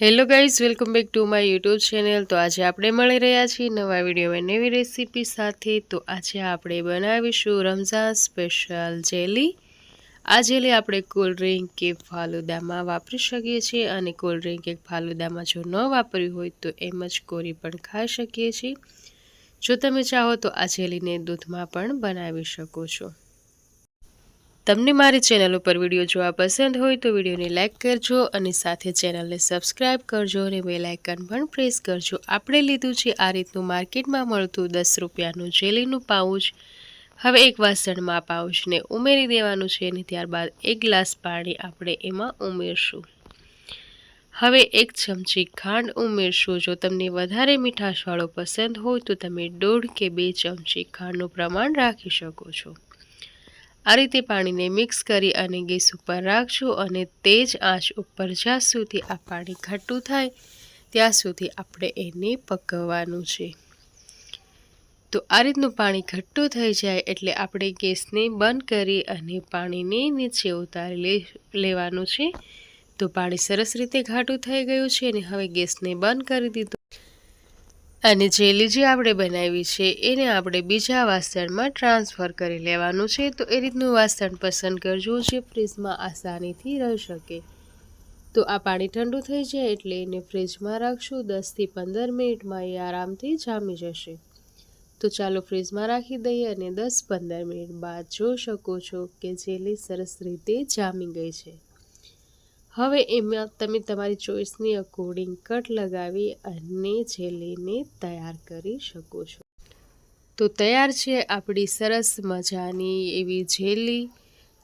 Hello guys, welcome back to my YouTube channel. તો આજે આપણે મળી રહ્યા છીએ નવા વિડીયોમાં નવી રેસીપી સાથે। તો આજે આપણે બનાવીશું રમઝાન સ્પેશિયલ જેલી। આ જેલી આપણે કોલ્ડ ડ્રિંક કે ફાલુદામાં વાપરી શકીએ છીએ, અને કોલ્ડ ડ્રિંક કે ફાલુદામાં જો ન વાપર્યું હોય તો એમ જ કોરી પણ ખાઈ શકીએ છીએ। જો તમે ચાહો તો આ જેલીને દૂધમાં પણ બનાવી શકો છો। તમને મારી ચેનલ ઉપર વિડીયો જોવા પસંદ હોય તો વિડીયોને લાઇક કરજો, અને સાથે ચેનલને સબસ્ક્રાઇબ કરજો, અને બેલ આઇકન પણ પ્રેસ કરજો। આપણે લીધું છે આ રીતનું માર્કેટમાં મળતું 10 રૂપિયાનું જેલીનું પાઉચ। હવે એક વાસણમાં આ પાઉચને ઉમેરી દેવાનું છે, અને ત્યારબાદ 1 ગ્લાસ પાણી આપણે એમાં ઉમેરશું। હવે 1 ચમચી ખાંડ ઉમેરશું। જો તમને વધારે મીઠાશવાળો પસંદ હોય તો તમે 1.5 કે 2 ચમચી ખાંડનું પ્રમાણ રાખી શકો છો। આ રીતે પાણીને મિક્સ કરી અને ગેસ ઉપર રાખજો, અને તેજ આંચ ઉપર જ્યાં સુધી આ પાણી ઘટ્ટું થાય ત્યાં સુધી આપણે એને પકવવાનું છે। તો આ રીતનું પાણી ઘટ્ટું થઈ જાય એટલે આપણે ગેસને બંધ કરી અને પાણીને નીચે ઉતારી લેવાનું છે। તો પાણી સરસ રીતે ઘાટું થઈ ગયું છે, અને હવે ગેસને બંધ કરી દીધું, અને જેલી જે આપણે બનાવી છે એને આપણે બીજા વાસણમાં ટ્રાન્સફર કરી લેવાનું છે। તો એ રીતનું વાસણ પસંદ કરજો જે ફ્રીજમાં આસાનીથી રહી શકે। તો આ પાણી ઠંડુ થઈ જાય એટલે એને ફ્રીજમાં રાખશું। 10 થી 15 મિનિટમાં એ આરામથી જામી જશે। તો ચાલો ફ્રીજમાં રાખી દઈએ, અને 10-15 મિનિટ બાદ જોઈ શકો છો કે જેલી સરસ રીતે જામી ગઈ છે। હવે એમાં તમે તમારી ચોઈસની અકોર્ડિંગ કટ લગાવી અને જેલીને તૈયાર કરી શકો છો। તો તૈયાર છે આપણી સરસ મજાની એવી જેલી।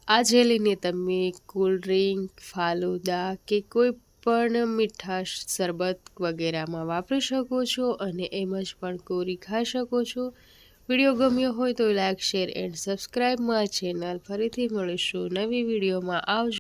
આ જેલીને તમે કોલ્ડ ડ્રિંક, ફાલુદા કે કોઈ પણ મીઠાશ શરબત વગેરેમાં વાપરી શકો છો, અને એમ જ પણ કોરી ખાઈ શકો છો। વિડીયો ગમ્યો હોય તો like, share and subscribe my channel. ફરીથી મળીશું નવી વિડીયોમાં। આવજો।